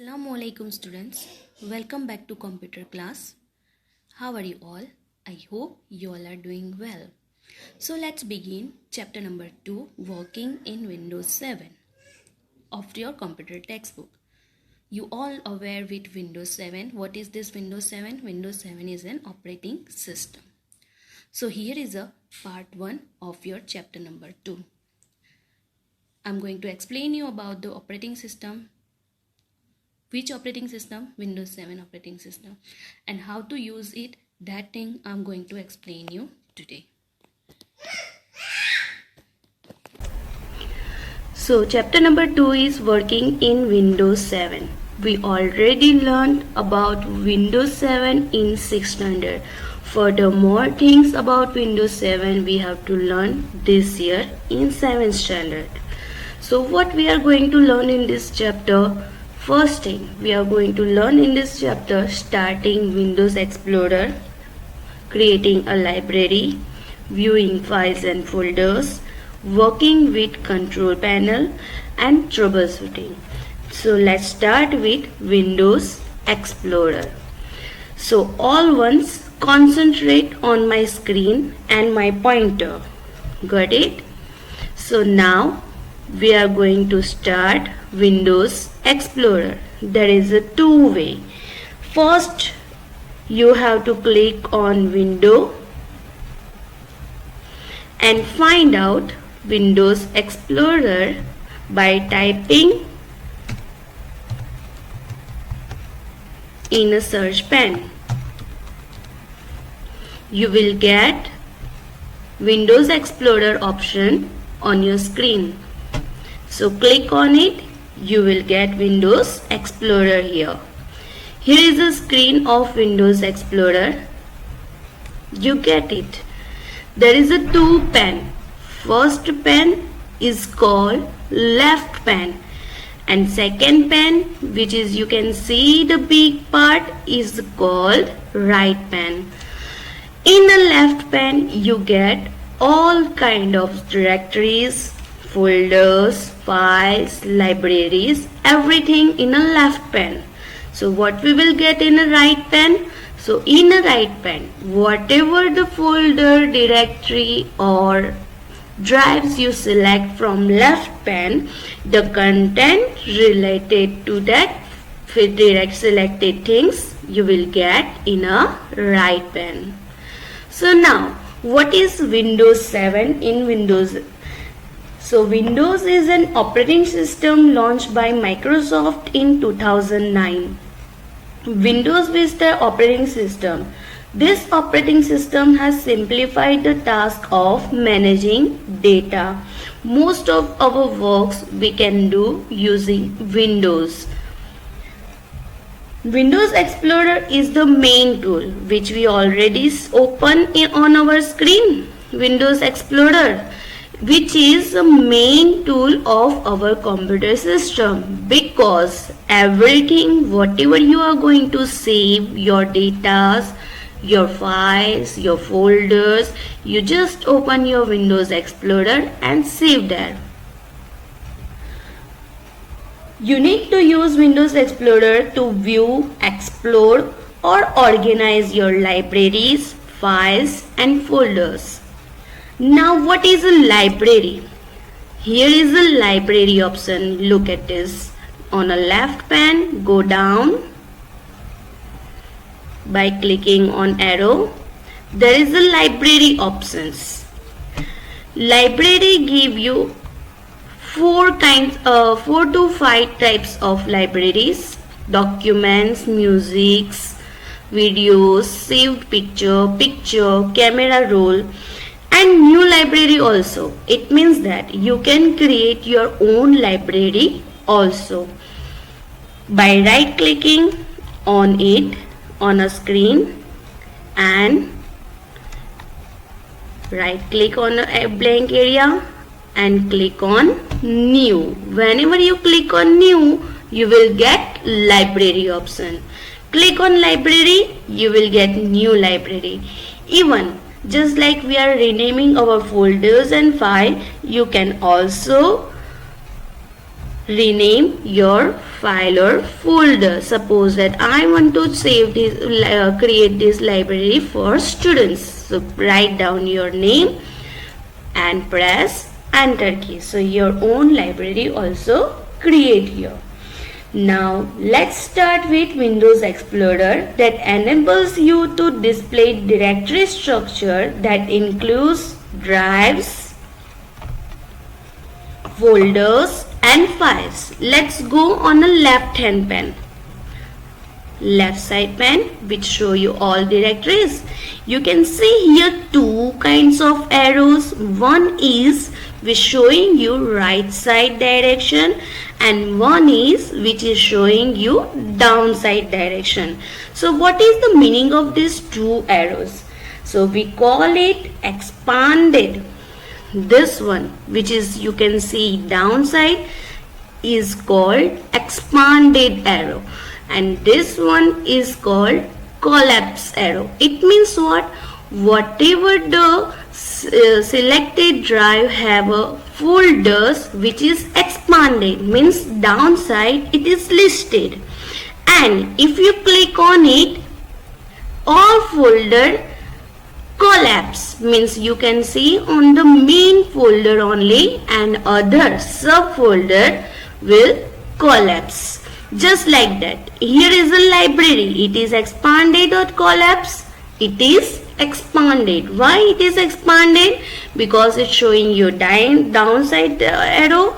Assalamu alaikum students, welcome back to computer class. How are you all? I hope you all are doing well. So let's begin chapter number 2, working in Windows 7 of your computer textbook. You all aware with Windows 7. What is this Windows 7? Windows 7 is an operating system. So here is a part 1 of your chapter number 2. I'm going to explain you about the operating system. Which operating system? Windows 7 operating system. And how to use it, that thing I'm going to explain you today. So chapter number 2 is working in Windows 7. We already learned about Windows 7 in 6th standard. Furthermore, things about Windows 7 we have to learn this year in 7th standard. So what we are going to learn in this chapter? First thing we are going to learn in this chapter, starting Windows Explorer, creating a library, viewing files and folders, working with control panel and troubleshooting. So let's start with Windows Explorer. So all ones concentrate on my screen and my pointer. Got it? So now we are going to start Windows Explorer. There is a two-way. First, you have to click on Window and find out Windows Explorer by typing in a search pane. You will get Windows Explorer option on your screen. So click on it, you will get Windows Explorer here. Here is a screen of Windows Explorer. You get it. There is a two pane. First pane is called left pane and second pane, which is you can see the big part, is called right pane. In the left pane you get all kind of directories, folders, files, libraries, everything in a left pane. So what we will get in a right pane? So in a right pane, whatever the folder, directory or drives you select from left pane, the content related to that direct selected things you will get in a right pane. So now what is Windows 7 in Windows? So Windows is an operating system launched by Microsoft in 2009. Windows Vista operating system. This operating system has simplified the task of managing data. Most of our works we can do using Windows. Windows Explorer is the main tool which we already open on our screen. Windows Explorer, which is the main tool of our computer system, because everything whatever you are going to save, your data, your files, your folders, you just open your Windows Explorer and save there. You need to use Windows Explorer to view, explore or organize your libraries, files and folders. Now what is a library? Here is a library option. Look at this. On a left pane, go down by clicking on arrow. There is a library options. Library give you 4 to 5 types of libraries: documents, musics, videos, saved picture, camera roll, and new library also. It means that you can create your own library also by right clicking on it on a screen and right click on a blank area and click on new. Whenever you click on new, you will get library option. Click on library, you will get new library. Even just like we are renaming our folders and file, you can also rename your file or folder. Suppose that I want to save this, create this library for students. So write down your name and press enter key. So your own library also create here. Now let's start with Windows Explorer that enables you to display directory structure that includes drives, folders and files. Let's go on a left hand pane. Left side pane which show you all directories. You can see here two kinds of arrows. One is which showing you right side direction and one is which is showing you downside direction. So what is the meaning of these two arrows? So we call it expanded. This one which is you can see downside is called expanded arrow and this one is called collapse arrow. It means what? Whatever the selected drive have a folders which is expanded means downside it is listed, and if you click on it all folder collapse means you can see on the main folder only and other subfolder will collapse. Just like that, here is a library, it is expanded or collapse. It is expanded. Why it is expanded? Because it's showing you downside arrow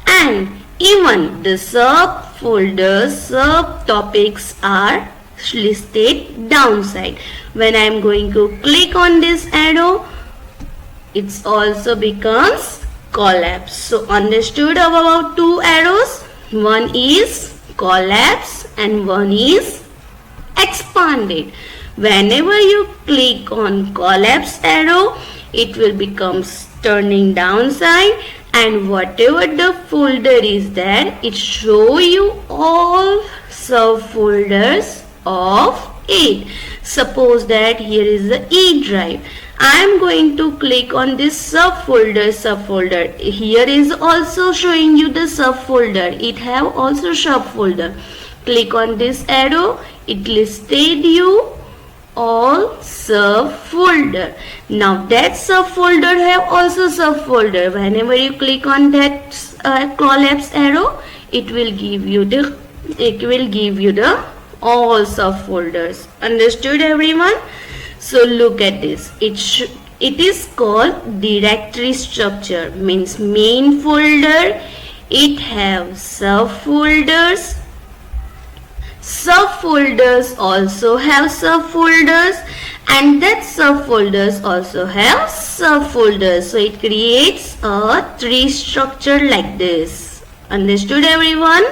and even the subfolders, subtopics are listed downside. When I am going to click on this arrow, it also becomes collapse. So understood about two arrows? One is collapse and one is expanded. Whenever you click on collapse arrow, it will become turning downside and whatever the folder is there, it show you all subfolders of it. Suppose that here is the E drive. I am going to click on this subfolder. Here is also showing you the subfolder. It have also subfolder. Click on this arrow. It listed you all subfolder. Now that subfolder have also subfolder. Whenever you click on that collapse arrow, it will give you the all subfolders. Understood everyone? So look at this. It is called directory structure. Means main folder. It have subfolders. Subfolders also have subfolders. And that subfolders also have subfolders. So it creates a tree structure like this. Understood everyone?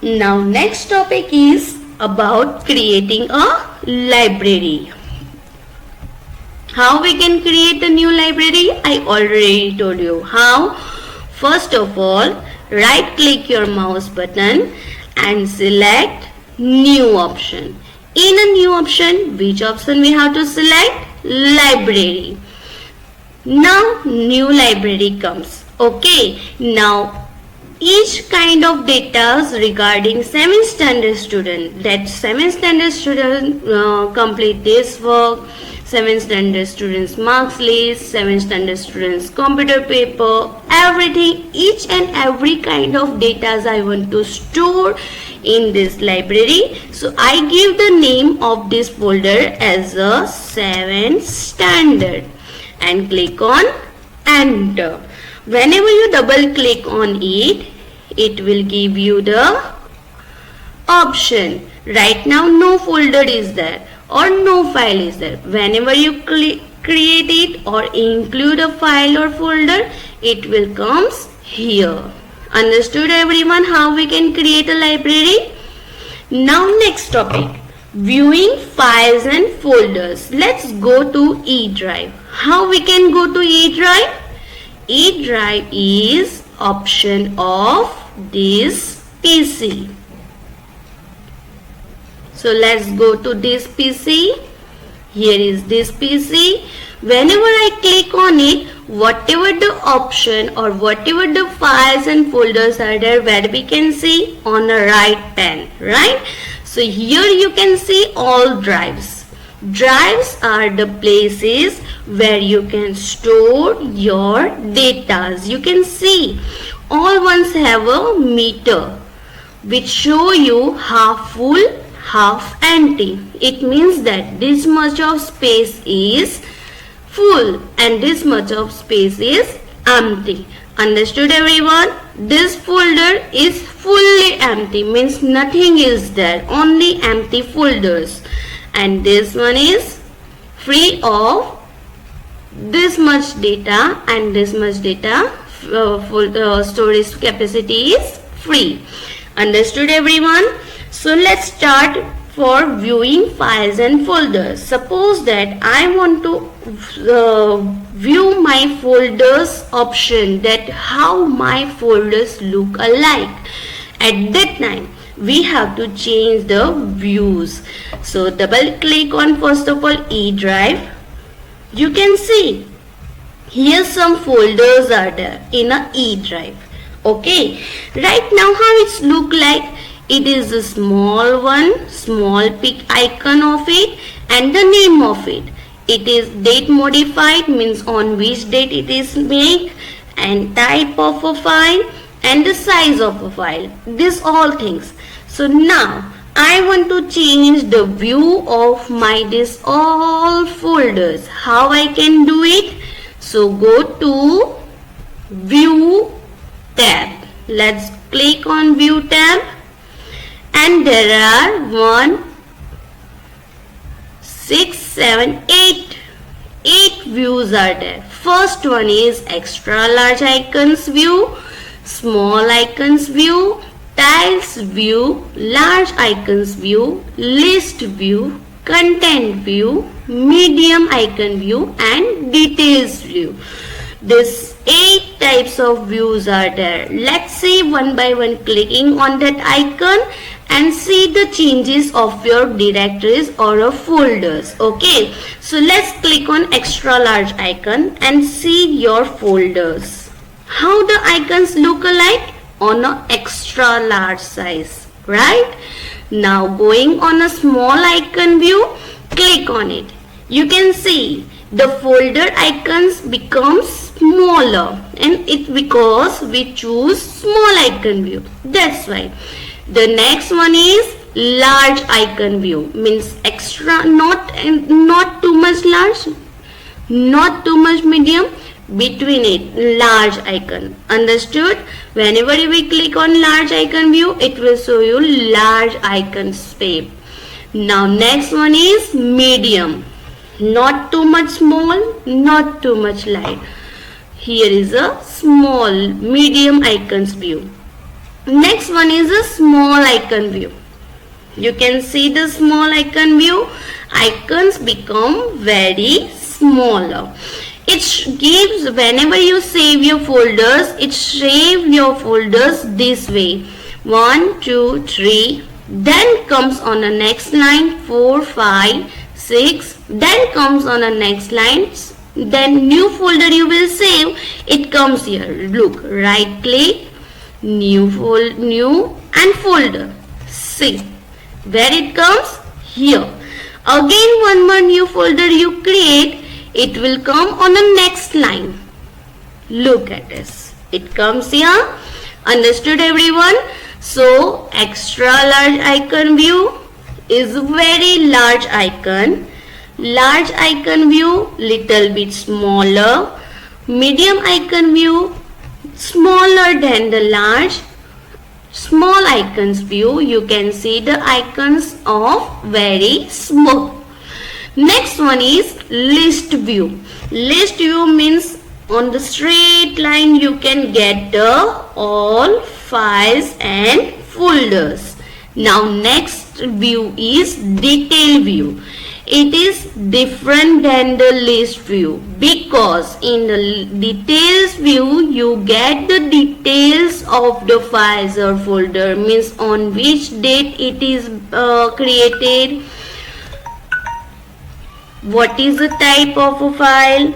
Now next topic is about creating a library. How we can create a new library? I already told you how. First of all, right click your mouse button and select new option. In a new option, which option we have to select? Library. Now new library comes. Okay, now each kind of data regarding 7th standard student, that 7th standard student complete this work, 7th standard students marks list, 7th standard students computer paper, everything, each and every kind of data I want to store in this library. So I give the name of this folder as a 7th standard and click on enter. Whenever you double click on it, it will give you the option. Right now no folder is there or no file is there. Whenever you create it or include a file or folder, it will comes here. Understood everyone how we can create a library? Now next topic, viewing files and folders. Let's go to E drive. How we can go to E drive? E drive is option of this PC. So let's go to this PC Here is this PC. Whenever I click on it, whatever the option or whatever the files and folders are there, where we can see on the right pane, right? So here you can see all drives. Drives are the places where you can store your data. You can see all ones have a meter which show you half full, half empty. It means that this much of space is full and this much of space is empty. Understood everyone? This folder is fully empty, means nothing is there, only empty folders. And this one is free of this much data, and this much data storage capacity is free. Understood everyone? So let's start for viewing files and folders. Suppose that I want to view my folders option, that how my folders look alike. At that time we have to change the views. So double click on first of all E drive. You can see here some folders are there in a E drive. Okay, right now how it's look like? It is a small one, small pic icon of it and the name of it. It is date modified, means on which date it is made, and type of a file and the size of a file. These all things. So now I want to change the view of my this all folders. How I can do it? So go to View tab. Let's click on View tab. And there are 1, 6, 7, 8 views are there. First one is extra large icons view, small icons view, tiles view, large icons view, list view, content view, medium icon view and details view. These 8 types of views are there. Let's see one by one, clicking on that icon and see the changes of your directories or folders. Okay, so let's click on extra large icon and see your folders. How the icons look alike? On a extra large size, right? Now going on a small icon view, click on it. You can see the folder icons become smaller, and it because we choose small icon view. That's why. The next one is large icon view, means extra, not too much large, not too much medium, between it, large icon. Understood? Whenever we click on large icon view, it will show you large icon space. Now next one is medium, not too much small, not too much light. Here is a small medium icons view. Next one is a small icon view. You can see the small icon view. Icons become very smaller. It gives, whenever you save your folders, it save your folders this way. 1, 2, 3. Then comes on the next line 4, 5, 6. Then comes on the next line. Then new folder you will save. It comes here. Look, right click. New and folder. See where it comes? Here. Again one more new folder you create, it will come on the next line. Look at this. It comes here. Understood everyone? So extra large icon view is very large icon. Large icon view little bit smaller. Medium icon view smaller than the large. Small icons view, you can see the icons of very small. Next one is list view. List view means on the straight line you can get the all files and folders. Now next view is detail view. It is different than the list view because in the details view you get the details of the files or folder, means on which date it is created, What is the type of a file?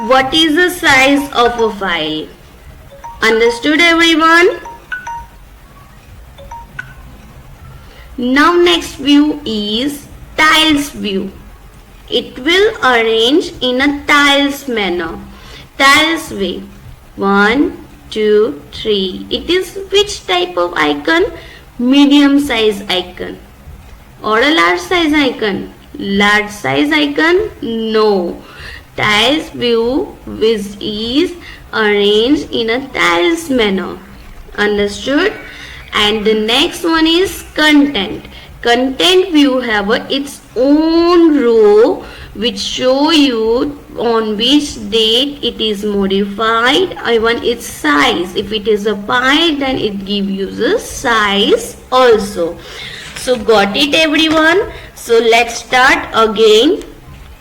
What is the size of a file? Understood, everyone? Now next view is tiles view. It will arrange in a tiles manner. Tiles way. 1, 2, 3. It is which type of icon? Medium size icon or a large size icon? Large size icon? No. Tiles view which is arranged in a tiles manner. Understood? And the next one is content. Content view have its own row which show you on which date it is modified, even its size. If it is a pie, then it gives you the size also. So got it, everyone? So let's start again.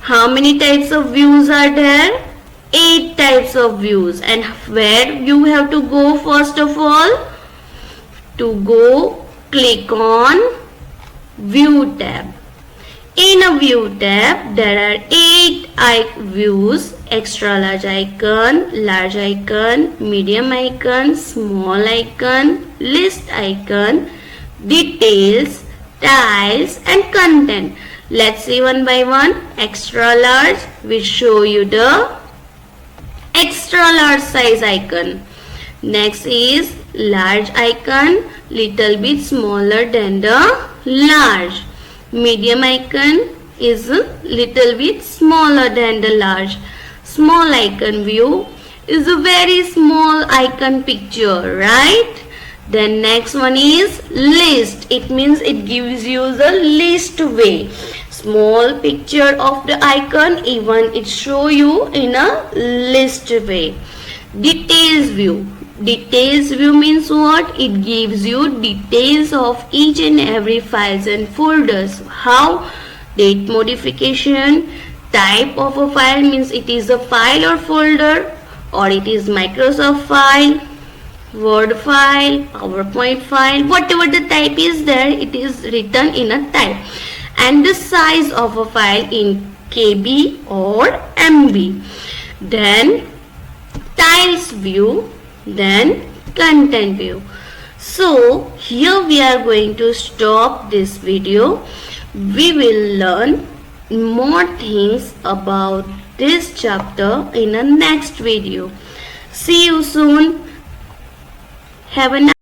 How many types of views are there? 8 types of views. And where you have to go first of all? To go click on View tab. In a View tab, there are 8 views: extra large icon, large icon, medium icon, small icon, list icon, details, tiles and content. Let's see one by one. Extra large will show you the extra large size icon. Next is large icon, little bit smaller than the large. Medium icon is a little bit smaller than the large. Small icon view is a very small icon picture, right? Then next one is list. It means it gives you the list way. Small picture of the icon, even it show you in a list way. Details view. Details view means what? It gives you details of each and every files and folders. How? Date modification. Type of a file means it is a file or folder, or it is Microsoft file, Word file, PowerPoint file, whatever the type is there, it is written in a type. And the size of a file in KB or MB. Then tiles view, then content view. So here we are going to stop this video. We will learn more things about this chapter in a next video. See you soon. Have a nice